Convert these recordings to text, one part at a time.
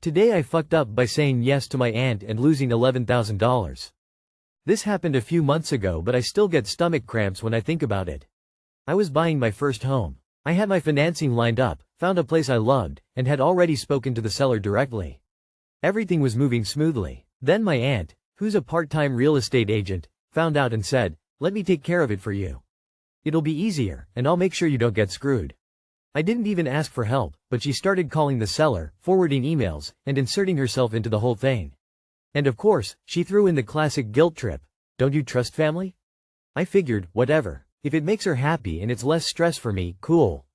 Today I fucked up by saying yes to my aunt and losing $11,000. This happened a few months ago, but I still get stomach cramps when I think about it. I was buying my first home. I had my financing lined up, found a place I loved, and had already spoken to the seller directly. Everything was moving smoothly. Then my aunt, who's a part-time real estate agent, found out and said, "Let me take care of it for you. It'll be easier, and I'll make sure you don't get screwed." I didn't even ask for help, but she started calling the seller, forwarding emails, and inserting herself into the whole thing. And of course, she threw in the classic guilt trip. "Don't you trust family?" I figured, whatever. If it makes her happy and it's less stress for me, cool.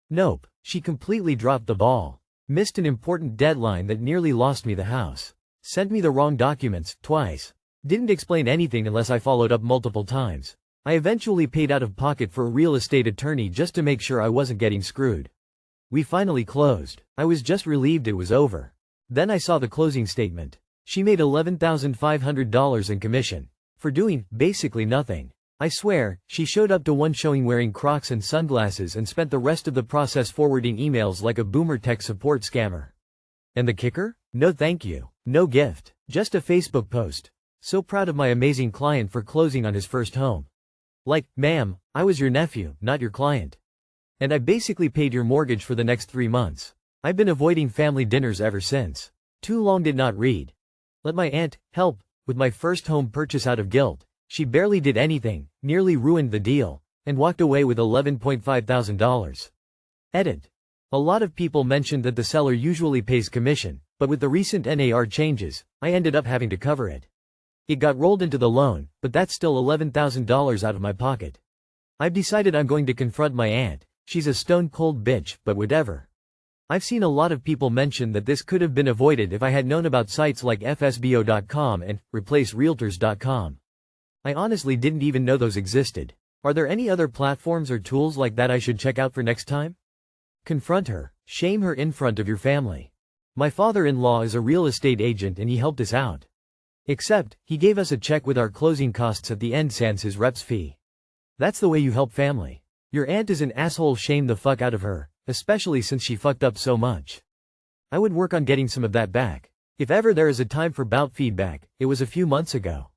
Nope, she completely dropped the ball. Missed an important deadline that nearly lost me the house. Sent me the wrong documents, twice. Didn't explain anything unless I followed up multiple times. I eventually paid out of pocket for a real estate attorney just to make sure I wasn't getting screwed. We finally closed. I was just relieved it was over. Then I saw the closing statement. She made $11,500 in commission. For doing, basically nothing. I swear, she showed up to one showing wearing Crocs and sunglasses and spent the rest of the process forwarding emails like a boomer tech support scammer. And the kicker? No thank you. No gift. Just a Facebook post. So proud of my amazing client for closing on his first home. Like, "Ma'am, I was your nephew, not your client. And I basically paid your mortgage for the next 3 months. I've been avoiding family dinners ever since." Too long did not read. Let my aunt help with my first home purchase out of guilt. She barely did anything, nearly ruined the deal, and walked away with $11.5 thousand. Edit. A lot of people mentioned that the seller usually pays commission, but with the recent NAR changes, I ended up having to cover it. It got rolled into the loan, but that's still $11,000 out of my pocket. I've decided I'm going to confront my aunt. She's a stone-cold bitch, but whatever. I've seen a lot of people mention that this could have been avoided if I had known about sites like fsbo.com and replacerealtors.com. I honestly didn't even know those existed. Are there any other platforms or tools like that I should check out for next time? Confront her. Shame her in front of your family. My father-in-law is a real estate agent and he helped us out. Except, he gave us a check with our closing costs at the end sans his rep's fee. That's the way you help family. Your aunt is an asshole, shame the fuck out of her, especially since she fucked up so much. I would work on getting some of that back. If ever there is a time for bout feedback, it was a few months ago.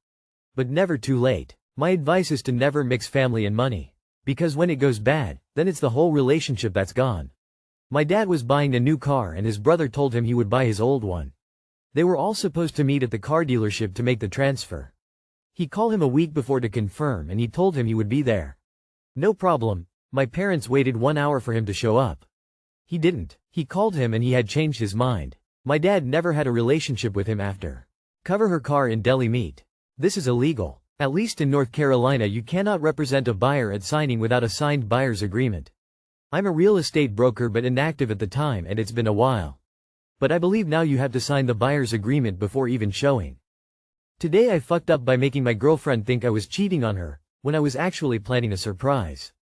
But never too late. My advice is to never mix family and money. Because when it goes bad, then it's the whole relationship that's gone. My dad was buying a new car and his brother told him he would buy his old one. They were all supposed to meet at the car dealership to make the transfer. He called him a week before to confirm and he told him he would be there. No problem. My parents waited 1 hour for him to show up. He didn't. He called him and he had changed his mind. My dad never had a relationship with him after. Cover her car in deli meat. This is illegal. At least in North Carolina you cannot represent a buyer at signing without a signed buyer's agreement. I'm a real estate broker but inactive at the time and it's been a while. But I believe now you have to sign the buyer's agreement before even showing. Today I fucked up by making my girlfriend think I was cheating on her, when I was actually planning a surprise.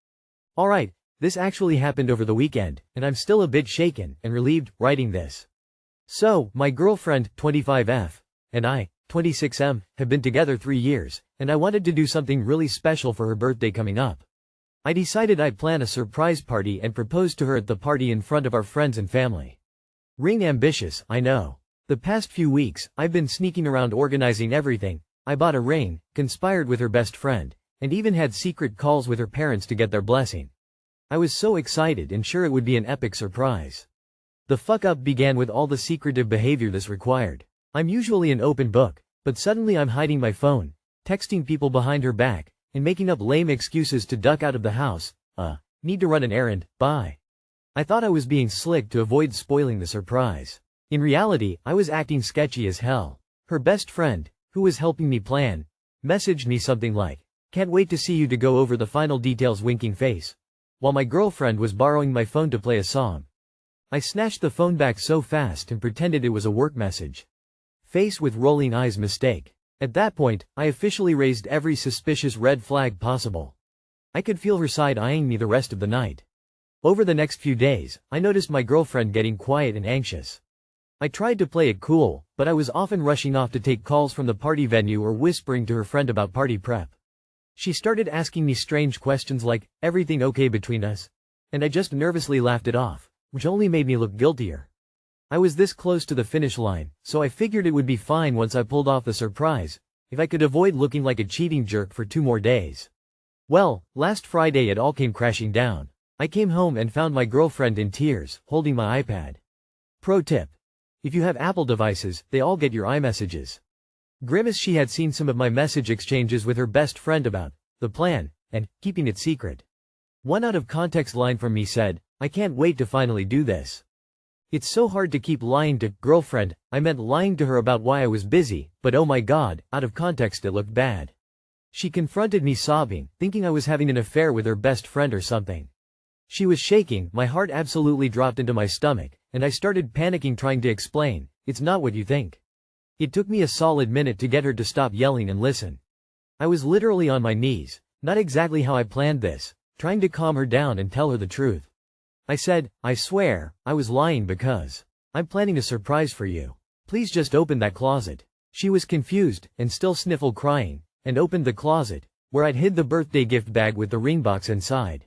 Alright, this actually happened over the weekend, and I'm still a bit shaken and relieved writing this. So, my girlfriend, 25F, and I, 26M, have been together 3 years, and I wanted to do something really special for her birthday coming up. I decided I'd plan a surprise party and propose to her at the party in front of our friends and family. Ring ambitious, I know. The past few weeks, I've been sneaking around organizing everything. I bought a ring, conspired with her best friend, and even had secret calls with her parents to get their blessing. I was so excited and sure it would be an epic surprise. The fuck up began with all the secretive behavior this required. I'm usually an open book, but suddenly I'm hiding my phone, texting people behind her back, and making up lame excuses to duck out of the house. Need to run an errand, bye. I thought I was being slick to avoid spoiling the surprise. In reality, I was acting sketchy as hell. Her best friend, who was helping me plan, messaged me something like, "Can't wait to see you to go over the final details," winking face. While my girlfriend was borrowing my phone to play a song. I snatched the phone back so fast and pretended it was a work message. Face with rolling eyes mistake. At that point, I officially raised every suspicious red flag possible. I could feel her side eyeing me the rest of the night. Over the next few days, I noticed my girlfriend getting quiet and anxious. I tried to play it cool, but I was often rushing off to take calls from the party venue or whispering to her friend about party prep. She started asking me strange questions like, "Everything okay between us?" And I just nervously laughed it off, which only made me look guiltier. I was this close to the finish line, so I figured it would be fine once I pulled off the surprise, if I could avoid looking like a cheating jerk for 2 more days. Well, last Friday it all came crashing down. I came home and found my girlfriend in tears, holding my iPad. Pro tip. If you have Apple devices, they all get your iMessages. Grimace she had seen some of my message exchanges with her best friend about the plan, and keeping it secret. One out of context line from me said, "I can't wait to finally do this. It's so hard to keep lying to girlfriend." I meant lying to her about why I was busy, but oh my god, out of context it looked bad. She confronted me sobbing, thinking I was having an affair with her best friend or something. She was shaking, my heart absolutely dropped into my stomach, and I started panicking trying to explain, "It's not what you think." It took me a solid minute to get her to stop yelling and listen. I was literally on my knees, not exactly how I planned this, trying to calm her down and tell her the truth. I said, "I swear, I was lying because I'm planning a surprise for you. Please just open that closet." She was confused, and still sniffled crying, and opened the closet, where I'd hid the birthday gift bag with the ring box inside.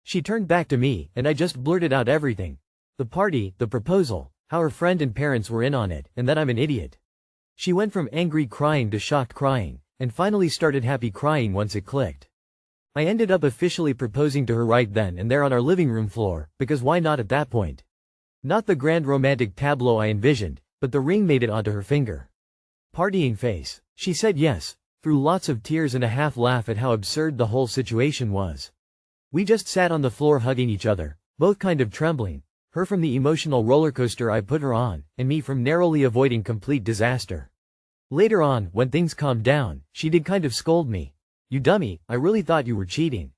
She turned back to me, and I just blurted out everything. The party, the proposal, how her friend and parents were in on it, and that I'm an idiot. She went from angry crying to shocked crying, and finally started happy crying once it clicked. I ended up officially proposing to her right then and there on our living room floor, because why not at that point? Not the grand romantic tableau I envisioned, but the ring made it onto her finger. Partying face. She said yes, through lots of tears and a half laugh at how absurd the whole situation was. We just sat on the floor hugging each other, both kind of trembling, her from the emotional roller coaster I put her on, and me from narrowly avoiding complete disaster. Later on, when things calmed down, she did kind of scold me. "You dummy, I really thought you were cheating.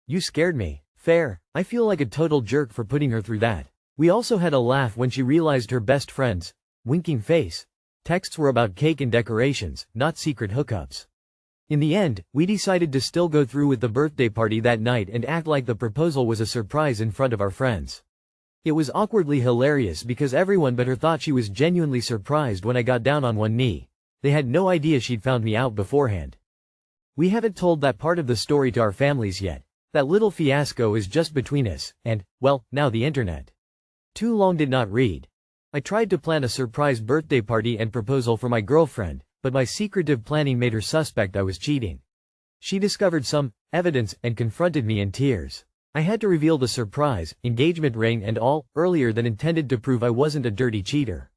You scared me." Fair, I feel like a total jerk for putting her through that. We also had a laugh when she realized her best friend's winking face texts were about cake and decorations, not secret hookups. In the end, we decided to still go through with the birthday party that night and act like the proposal was a surprise in front of our friends. It was awkwardly hilarious because everyone but her thought she was genuinely surprised when I got down on one knee. They had no idea she'd found me out beforehand. We haven't told that part of the story to our families yet. That little fiasco is just between us, and, well, now the internet. Too long did not read. I tried to plan a surprise birthday party and proposal for my girlfriend, but my secretive planning made her suspect I was cheating. She discovered some evidence and confronted me in tears. I had to reveal the surprise, engagement ring and all, earlier than intended to prove I wasn't a dirty cheater.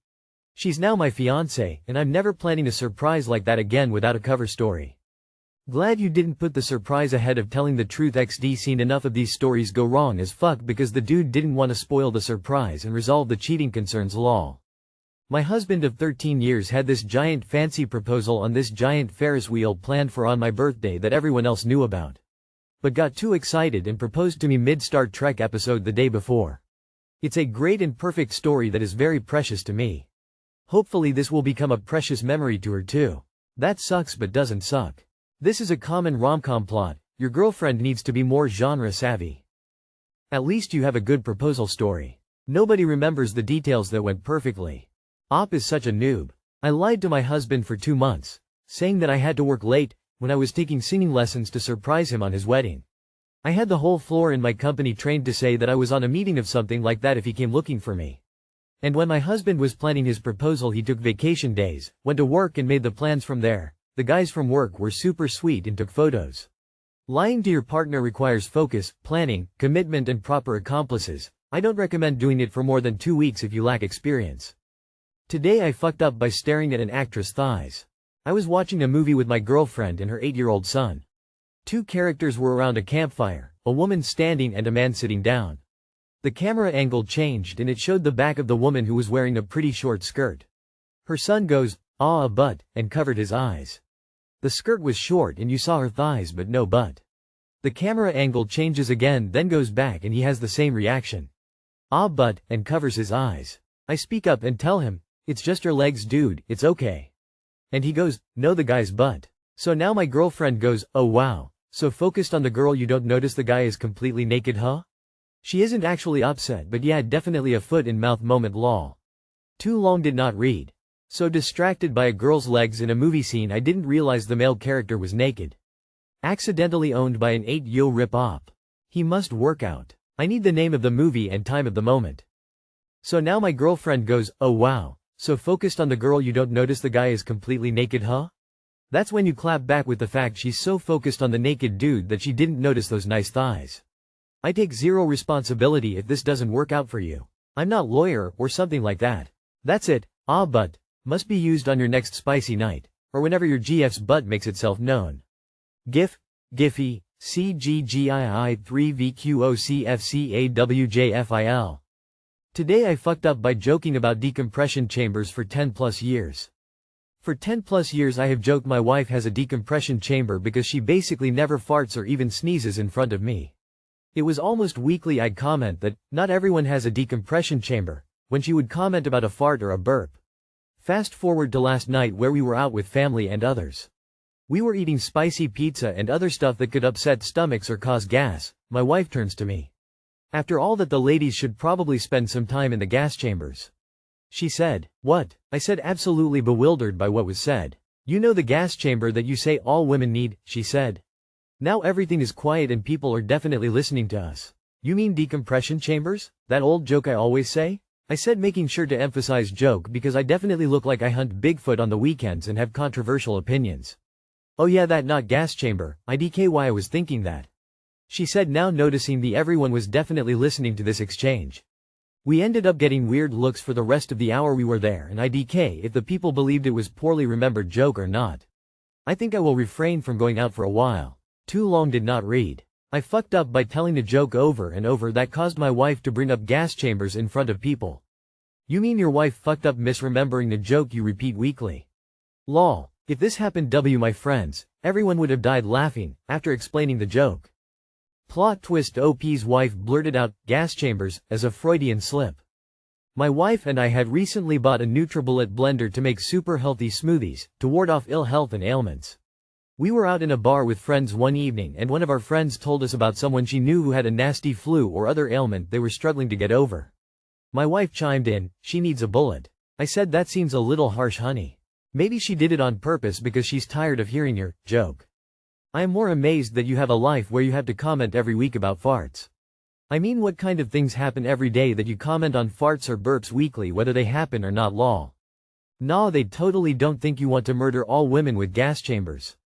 She's now my fiancé, and I'm never planning a surprise like that again without a cover story. Glad you didn't put the surprise ahead of telling the truth XD. Seen enough of these stories go wrong as fuck because the dude didn't want to spoil the surprise and resolve the cheating concerns. Lol. My husband of 13 years had this giant fancy proposal on this giant Ferris wheel planned for on my birthday that everyone else knew about. But got too excited and proposed to me mid-Star Trek episode the day before. It's a great and perfect story that is very precious to me. Hopefully this will become a precious memory to her too. That sucks but doesn't suck. This is a common rom-com plot. Your girlfriend needs to be more genre savvy. At least you have a good proposal story. Nobody remembers the details that went perfectly. Op is such a noob. I lied to my husband for 2 months, saying that I had to work late, when I was taking singing lessons to surprise him on his wedding. I had the whole floor in my company trained to say that I was on a meeting of something like that if he came looking for me. And when my husband was planning his proposal he took vacation days, went to work and made the plans from there. The guys from work were super sweet and took photos. Lying to your partner requires focus, planning, commitment and proper accomplices. I don't recommend doing it for more than 2 weeks if you lack experience. Today I fucked up by staring at an actress' thighs. I was watching a movie with my girlfriend and her 8-year-old son. 2 characters were around a campfire, a woman standing and a man sitting down. The camera angle changed and it showed the back of the woman who was wearing a pretty short skirt. Her son goes, "Ah, a butt," and covered his eyes. The skirt was short and you saw her thighs but no butt. The camera angle changes again then goes back and he has the same reaction. "Ah, butt," and covers his eyes. I speak up and tell him, "It's just your legs dude, it's okay." And he goes, "No, the guy's butt." So now my girlfriend goes, "Oh wow, so focused on the girl you don't notice the guy is completely naked huh?" She isn't actually upset but yeah, definitely a foot in mouth moment. Lol. Too long did not read. So distracted by a girl's legs in a movie scene I didn't realize the male character was naked. Accidentally owned by an 8-yo rip-op. He must work out. I need the name of the movie and time of the moment. So now my girlfriend goes, oh wow, so focused on the girl you don't notice the guy is completely naked, huh? That's when you clap back with the fact she's so focused on the naked dude that she didn't notice those nice thighs. I take zero responsibility if this doesn't work out for you. I'm not lawyer or something like that. That's it, but must be used on your next spicy night, or whenever your GF's butt makes itself known. GIF, Giphy, CGGII 3VQOCFCAWJFIL. Today I fucked up by joking about decompression chambers for 10 plus years. For 10 plus years I have joked my wife has a decompression chamber because she basically never farts or even sneezes in front of me. It was almost weekly I'd comment that, not everyone has a decompression chamber, when she would comment about a fart or a burp. Fast forward to last night where we were out with family and others. We were eating spicy pizza and other stuff that could upset stomachs or cause gas. My wife turns to me. After all that, the ladies should probably spend some time in the gas chambers. She said, what? I said, absolutely bewildered by what was said. You know the gas chamber that you say all women need, she said. Now everything is quiet and people are definitely listening to us. You mean decompression chambers? That old joke I always say? I said, making sure to emphasize joke because I definitely look like I hunt Bigfoot on the weekends and have controversial opinions. Oh yeah, that not gas chamber, IDK why I was thinking that. She said, now noticing the everyone was definitely listening to this exchange. We ended up getting weird looks for the rest of the hour we were there and IDK if the people believed it was poorly remembered joke or not. I think I will refrain from going out for a while. Too long did not read. I fucked up by telling the joke over and over that caused my wife to bring up gas chambers in front of people. You mean your wife fucked up misremembering the joke you repeat weekly? Lol. If this happened my friends, everyone would have died laughing, after explaining the joke. Plot twist: OP's wife blurted out, gas chambers, as a Freudian slip. My wife and I had recently bought a NutriBullet blender to make super healthy smoothies, to ward off ill health and ailments. We were out in a bar with friends one evening and one of our friends told us about someone she knew who had a nasty flu or other ailment they were struggling to get over. My wife chimed in, she needs a bullet. I said, that seems a little harsh, honey. Maybe she did it on purpose because she's tired of hearing your joke. I am more amazed that you have a life where you have to comment every week about farts. I mean, what kind of things happen every day that you comment on farts or burps weekly whether they happen or not, lol. Nah, they totally don't think you want to murder all women with gas chambers.